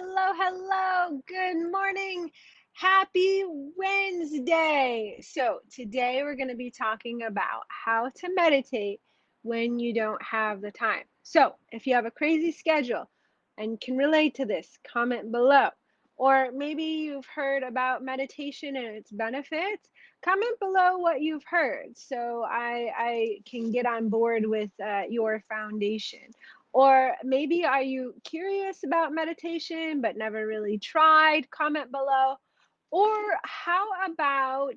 hello. Good morning. Happy Wednesday. So, today we're going to be talking about how to meditate when you don't have the time. So, if you have a crazy schedule and can relate to this, comment below. Or maybe you've heard about meditation and its benefits. Comment below what you've heard so I can get on board with your foundation. Or maybe are you curious about meditation but never really tried? Comment below. Or how about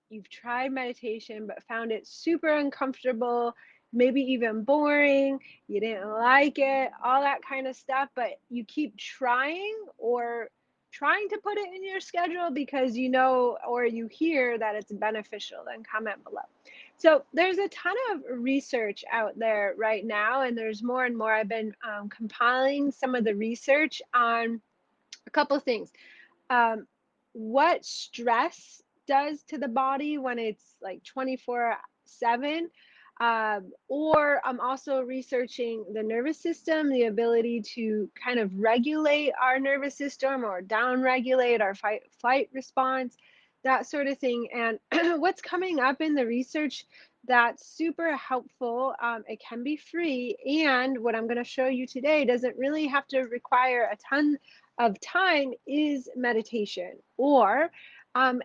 you've tried meditation but found it super uncomfortable, maybe even boring, you didn't like it, all that kind of stuff, but you keep trying or trying to put it in your schedule because you know or you hear that it's beneficial, then comment below. So there's a ton of research out there right now, and there's more and more. I've been compiling some of the research on a couple of things. Um, what stress does to the body when it's like 24/7. Or I'm also researching the nervous system, the ability to kind of regulate our nervous system or down regulate our fight flight response, that sort of thing. And what's coming up in the research that's super helpful, it can be free. And what I'm going to show you today doesn't really have to require a ton of time, is meditation, or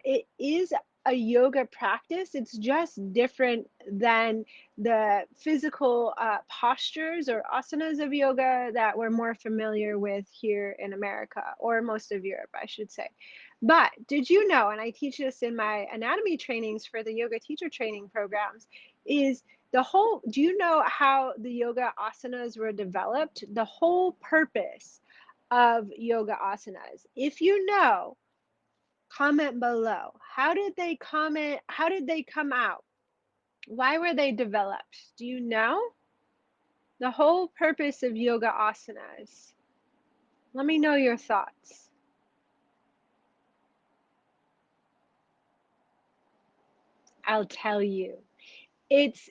it is a yoga practice. It's just different than the physical postures or asanas of yoga that we're more familiar with here in America, or most of Europe, I should say. But did you know, and I teach this in my anatomy trainings for the yoga teacher training programs, is do you know how the yoga asanas were developed? The whole purpose of yoga asanas. If you know, comment below. How did they come out? Why were they developed? Do you know? The whole purpose of yoga asanas. Let me know your thoughts. I'll tell you. It's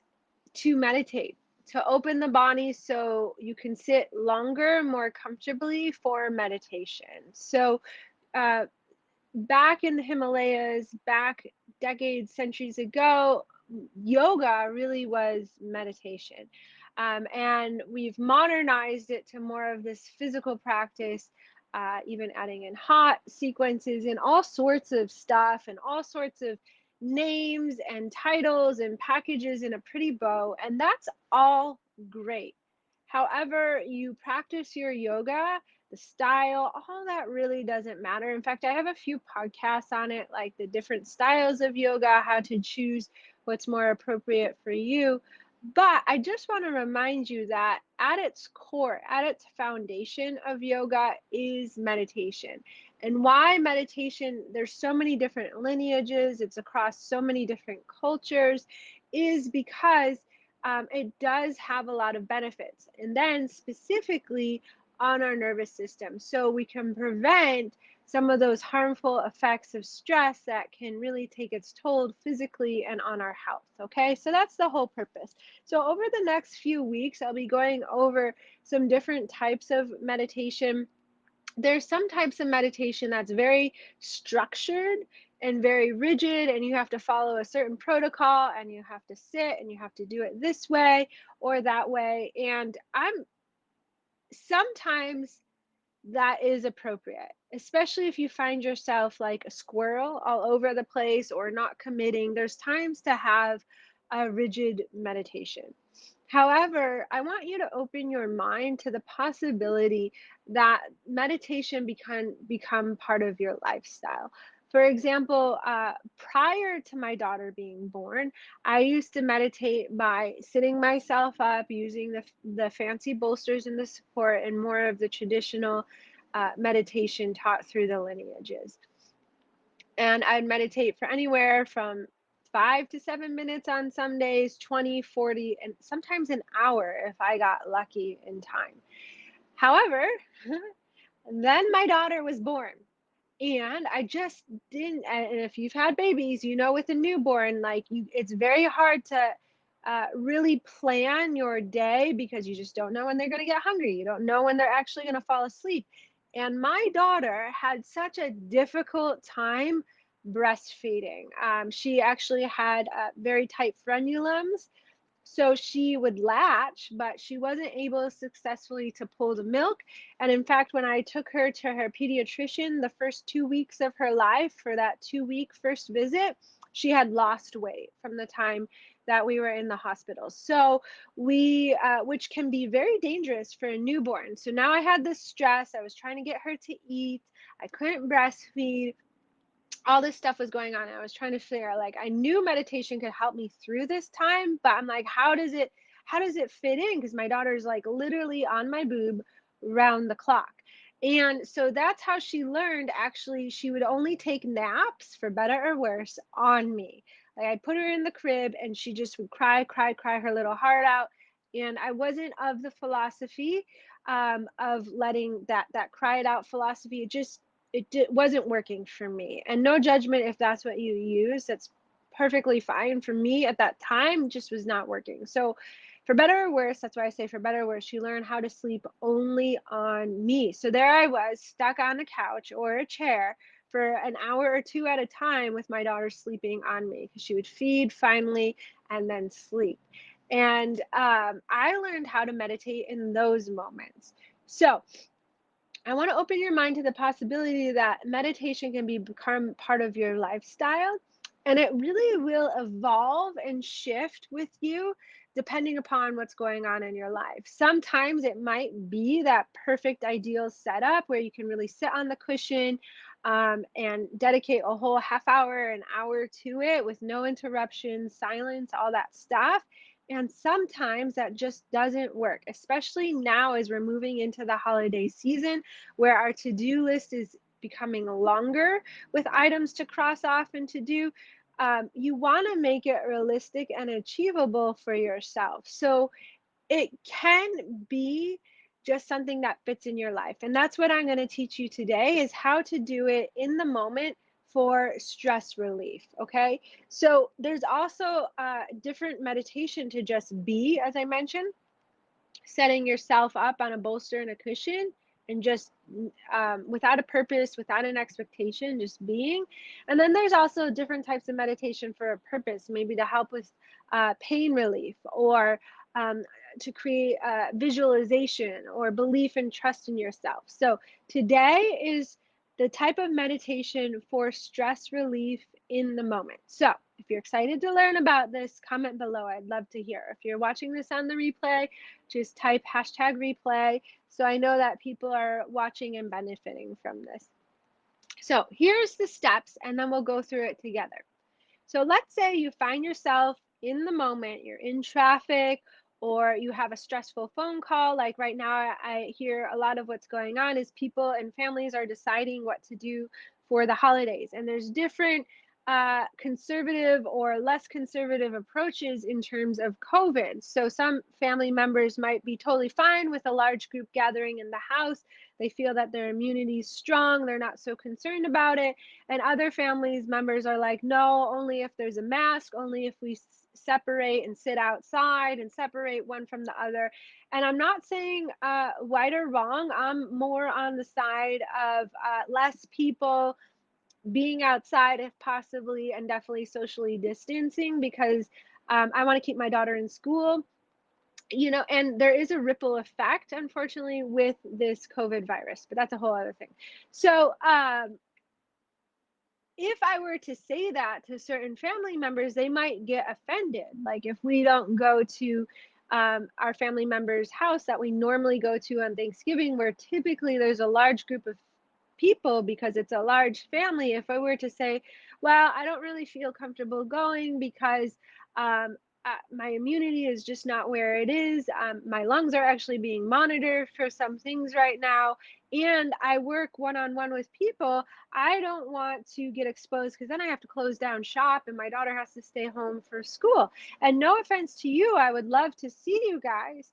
to meditate, to open the body so you can sit longer, more comfortably for meditation. So, uh, back in the Himalayas, back decades, centuries ago, yoga really was meditation. And we've modernized it to more of this physical practice, even adding in hot sequences and all sorts of stuff and all sorts of names and titles and packages in a pretty bow. And that's all great. However, you practice your yoga, the style, all that really doesn't matter. In fact, I have a few podcasts on it, like the different styles of yoga, how to choose what's more appropriate for you. But I just want to remind you that at its core, at its foundation of yoga is meditation. And why meditation, there's so many different lineages, it's across so many different cultures, is because it does have a lot of benefits. And then specifically, on our nervous system, so we can prevent some of those harmful effects of stress that can really take its toll physically and on our health. Okay, so that's the whole purpose. So over the next few weeks, I'll be going over some different types of meditation. There's some types of meditation that's very structured and very rigid, and you have to follow a certain protocol, and you have to sit and you have to do it this way or that way. And I'm sometimes that is appropriate, especially if you find yourself like a squirrel all over the place or not committing. There's times to have a rigid meditation. However, I want you to open your mind to the possibility that meditation become part of your lifestyle. For example, prior to my daughter being born, I used to meditate by sitting myself up, using the fancy bolsters and the support, and more of the traditional meditation taught through the lineages. And I'd meditate for anywhere from 5 to 7 minutes on some days, 20, 40, and sometimes an hour if I got lucky in time. However, then my daughter was born. And I just didn't, and if you've had babies, you know, with a newborn, it's very hard to really plan your day because you just don't know when they're going to get hungry. You don't know when they're actually going to fall asleep. And my daughter had such a difficult time breastfeeding. She actually had very tight frenulums, so she would latch, but she wasn't able successfully to pull the milk. And in fact, when I took her to her pediatrician the first 2 weeks of her life for that 2 week first visit, she had lost weight from the time that we were in the hospital. So which can be very dangerous for a newborn. So now I had this stress. I was trying to get her to eat. I couldn't breastfeed. All this stuff was going on. I was trying to figure out, like, I knew meditation could help me through this time, but I'm like, how does it fit in? Because my daughter's like literally on my boob round the clock. And so that's how she learned. Actually, she would only take naps, for better or worse, on me. Like, I put her in the crib and she just would cry, cry, cry her little heart out. And I wasn't of the philosophy of letting that cry it out philosophy. Wasn't working for me. And no judgment if that's what you use. That's perfectly fine. For me at that time, just was not working. So for better or worse, that's why I say for better or worse, she learned how to sleep only on me. So there I was, stuck on a couch or a chair for an hour or two at a time with my daughter sleeping on me, because she would feed finally and then sleep. And I learned how to meditate in those moments. So I want to open your mind to the possibility that meditation can become part of your lifestyle, and it really will evolve and shift with you depending upon what's going on in your life. Sometimes it might be that perfect ideal setup where you can really sit on the cushion and dedicate a whole half hour, an hour to it with no interruptions, silence, all that stuff. And sometimes that just doesn't work, especially now as we're moving into the holiday season, where our to-do list is becoming longer with items to cross off and to do. You want to make it realistic and achievable for yourself. So it can be just something that fits in your life. And that's what I'm going to teach you today, is how to do it in the moment for stress relief. Okay. So there's also different meditation to just be, as I mentioned, setting yourself up on a bolster and a cushion and just without a purpose, without an expectation, just being. And then there's also different types of meditation for a purpose, maybe to help with pain relief, or um, to create visualization or belief and trust in yourself. So today is the type of meditation for stress relief in the moment. So if you're excited to learn about this, comment below. I'd love to hear. If you're watching this on the replay, just type #replay so I know that people are watching and benefiting from this. So here's the steps, and then we'll go through it together. So let's say you find yourself in the moment, you're in traffic, or you have a stressful phone call. Like right now, I hear a lot of what's going on is people and families are deciding what to do for the holidays. And there's different conservative or less conservative approaches in terms of COVID. So some family members might be totally fine with a large group gathering in the house. They feel that their immunity is strong. They're not so concerned about it. And other families members are like, no, only if there's a mask, only if we separate and sit outside and separate one from the other. And I'm not saying right or wrong. I'm more on the side of less people being outside if possibly, and definitely socially distancing, because I want to keep my daughter in school. And there is a ripple effect, unfortunately, with this COVID virus, but that's a whole other thing. So if I were to say that to certain family members, they might get offended. Like if we don't go to our family member's house that we normally go to on Thanksgiving, where typically there's a large group of people because it's a large family. If I were to say, well, I don't really feel comfortable going because my immunity is just not where it is. My lungs are actually being monitored for some things right now. And I work one-on-one with people. I don't want to get exposed, because then I have to close down shop and my daughter has to stay home for school. And no offense to you, I would love to see you guys,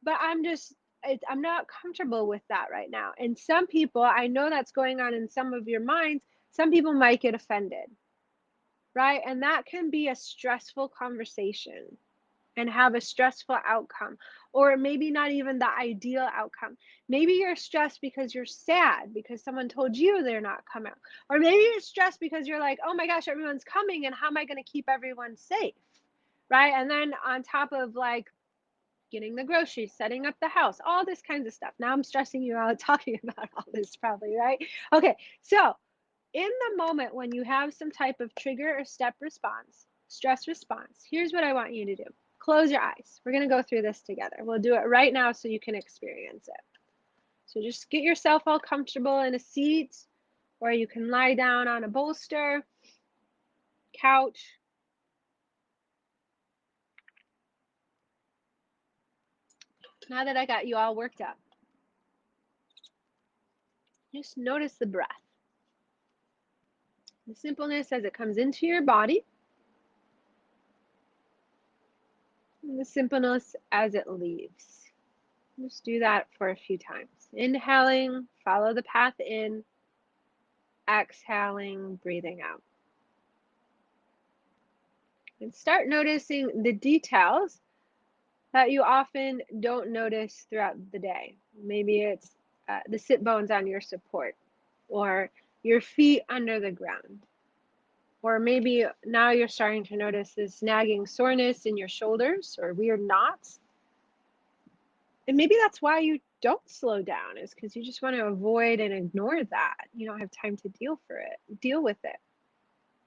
but I'm not comfortable with that right now. And some people, I know that's going on in some of your minds, some people might get offended, right? And that can be a stressful conversation. and have a stressful outcome, or maybe not even the ideal outcome. Maybe you're stressed because you're sad because someone told you they're not coming, or maybe you're stressed because you're like, oh my gosh, everyone's coming, and how am I going to keep everyone safe, right? And then on top of like getting the groceries, setting up the house, all this kinds of stuff. Now I'm stressing you out talking about all this probably, right? Okay, so in the moment when you have some type of trigger or step response, stress response, here's what I want you to do. Close your eyes. We're going to go through this together. We'll do it right now so you can experience it. So just get yourself all comfortable in a seat, or you can lie down on a bolster, couch. Now that I got you all worked up, just notice the breath. The simpleness as it comes into your body, and the simpleness as it leaves. Just do that for a few times. Inhaling, follow the path in. Exhaling, breathing out. And start noticing the details that you often don't notice throughout the day. Maybe it's the sit bones on your support, or your feet under the ground. Or maybe now you're starting to notice this nagging soreness in your shoulders or weird knots. And maybe that's why you don't slow down, is because you just want to avoid and ignore that. You don't have time to deal with it.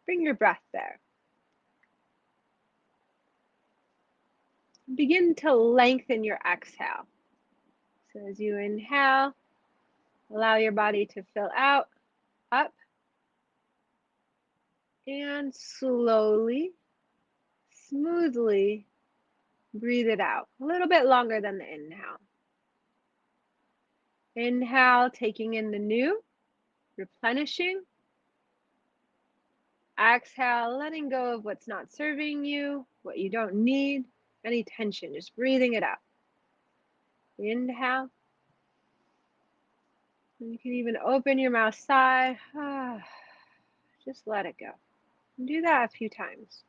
Bring your breath there. Begin to lengthen your exhale. So as you inhale, allow your body to fill out, up, and slowly, smoothly breathe it out. A little bit longer than the inhale. Inhale, taking in the new, replenishing. Exhale, letting go of what's not serving you, what you don't need, any tension, just breathing it out. Inhale. And you can even open your mouth, sigh. Just let it go. And do that a few times.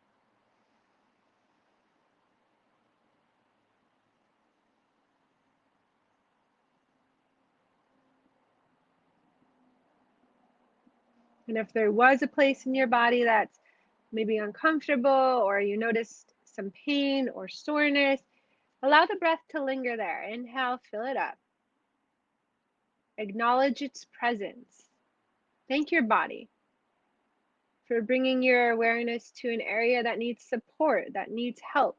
And if there was a place in your body that's maybe uncomfortable, or you noticed some pain or soreness, allow the breath to linger there. Inhale, fill it up. Acknowledge its presence. Thank your body for bringing your awareness to an area that needs support, that needs help.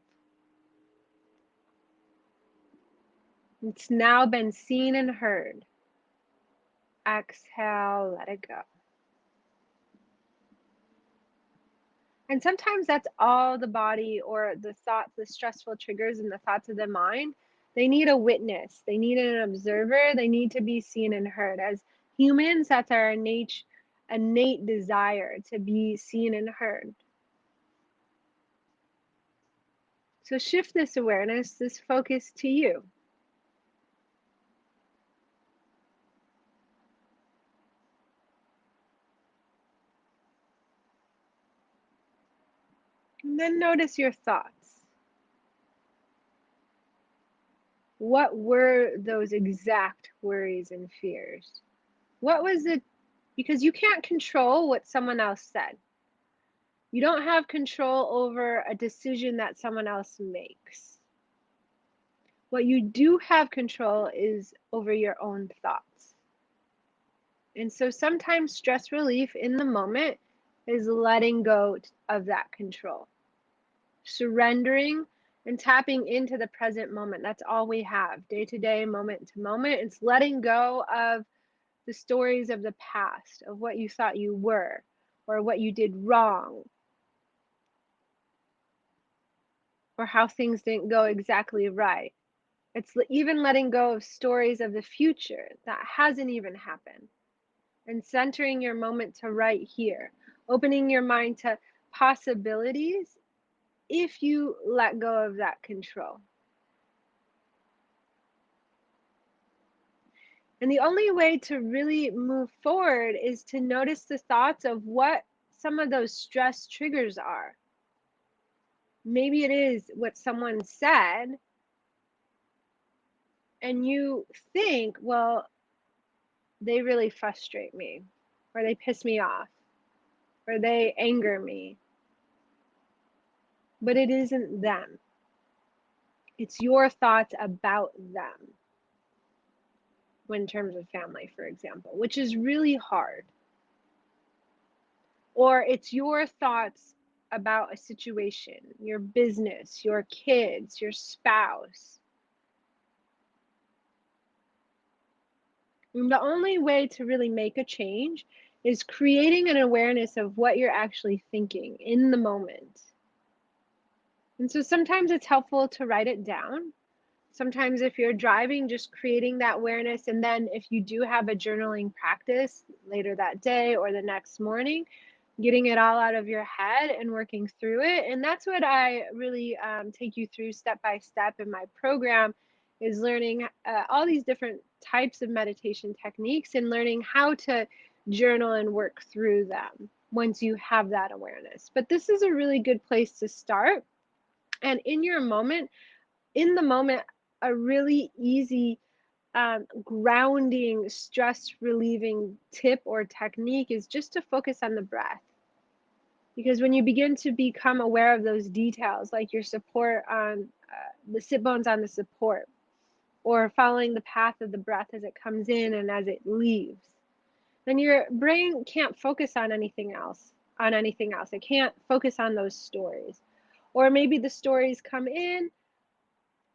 It's now been seen and heard. Exhale, let it go. And sometimes that's all the body, or the thoughts, the stressful triggers and the thoughts of the mind. They need a witness. They need an observer. They need to be seen and heard. As humans, that's our innate desire to be seen and heard. So shift this awareness, this focus to you. And then notice your thoughts. What were those exact worries and fears? What was it? Because you can't control what someone else said. You don't have control over a decision that someone else makes. What you do have control is over your own thoughts. And so sometimes stress relief in the moment is letting go of that control, surrendering and tapping into the present moment. That's all we have, day to day, moment to moment. It's letting go of the stories of the past, of what you thought you were, or what you did wrong, or how things didn't go exactly right. It's even letting go of stories of the future that hasn't even happened, and centering your moment to right here, opening your mind to possibilities if you let go of that control. And the only way to really move forward is to notice the thoughts of what some of those stress triggers are. Maybe it is what someone said, and you think, well, they really frustrate me, or they piss me off, or they anger me. But it isn't them. It's your thoughts about them, in terms of family, for example, which is really hard. Or it's your thoughts about a situation, your business, your kids, your spouse. And the only way to really make a change is creating an awareness of what you're actually thinking in the moment. And so sometimes it's helpful to write it down. Sometimes if you're driving, just creating that awareness. And then if you do have a journaling practice later that day or the next morning, getting it all out of your head and working through it. And that's what I really take you through step by step in my program, is learning all these different types of meditation techniques and learning how to journal and work through them once you have that awareness. But this is a really good place to start. And in the moment, a really easy grounding, stress relieving tip or technique is just to focus on the breath. Because when you begin to become aware of those details, like your support on the sit bones on the support, or following the path of the breath as it comes in and as it leaves, then your brain can't focus on anything else. It can't focus on those stories. Or maybe the stories come in,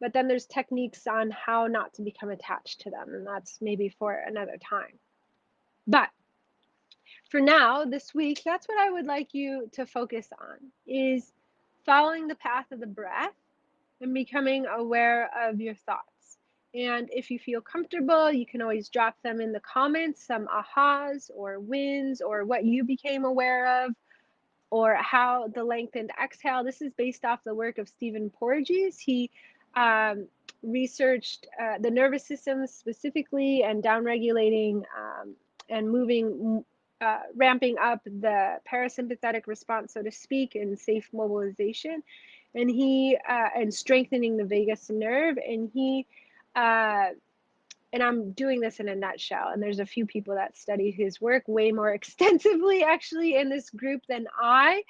but then there's techniques on how not to become attached to them, and that's maybe for another time. But for now, this week, that's what I would like you to focus on, is following the path of the breath and becoming aware of your thoughts. And if you feel comfortable, you can always drop them in the comments, some ahas or wins or what you became aware of, or how the lengthened exhale. This is based off the work of Stephen Porges. He researched the nervous system specifically, and downregulating and moving, ramping up the parasympathetic response, so to speak, in safe mobilization, and strengthening the vagus nerve. And I'm doing this in a nutshell, and there's a few people that study his work way more extensively actually in this group than I.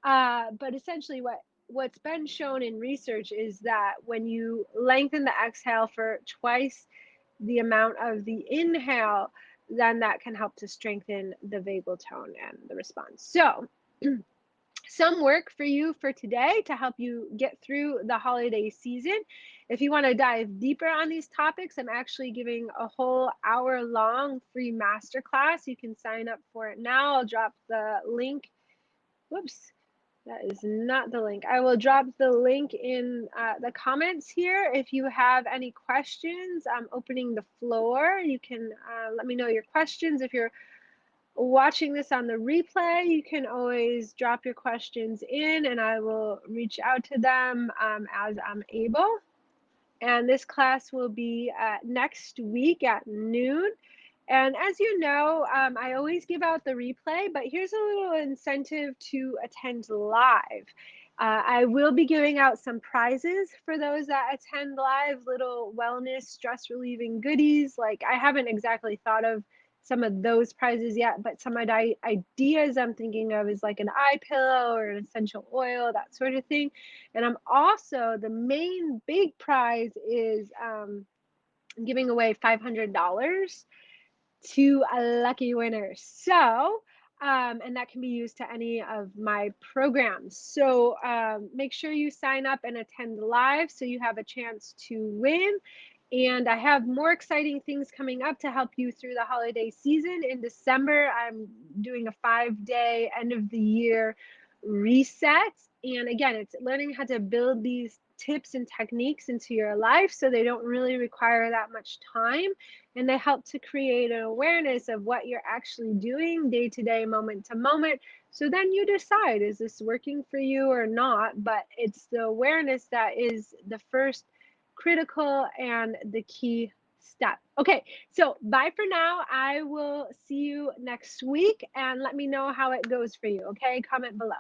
But essentially what's been shown in research is that when you lengthen the exhale for twice the amount of the inhale, then that can help to strengthen the vagal tone and the response. So some work for you for today to help you get through the holiday season. If you want to dive deeper on these topics, I'm actually giving a whole hour-long free masterclass. You can sign up for it now. I'll drop the link. Whoops, that is not the link. I will drop the link in the comments here. If you have any questions, I'm opening the floor. You can let me know your questions. If you're watching this on the replay, you can always drop your questions in and I will reach out to them as I'm able. And this class will be next week at noon. And as you know, I always give out the replay, but here's a little incentive to attend live. I will be giving out some prizes for those that attend live, little wellness, stress relieving goodies. Like, I haven't exactly thought of some of those prizes yet, but some ideas I'm thinking of is like an eye pillow or an essential oil, that sort of thing. And I'm also, the main big prize is giving away $500 to a lucky winner. So, and that can be used to any of my programs. So make sure you sign up and attend live so you have a chance to win. And I have more exciting things coming up to help you through the holiday season. In December, I'm doing a 5-day end of the year reset. And again, it's learning how to build these tips and techniques into your life so they don't really require that much time, and they help to create an awareness of what you're actually doing day to day, moment to moment. So then you decide, is this working for you or not? But it's the awareness that is the first critical and the key step. Okay, so bye for now. I will see you next week, and let me know how it goes for you. Okay, comment below.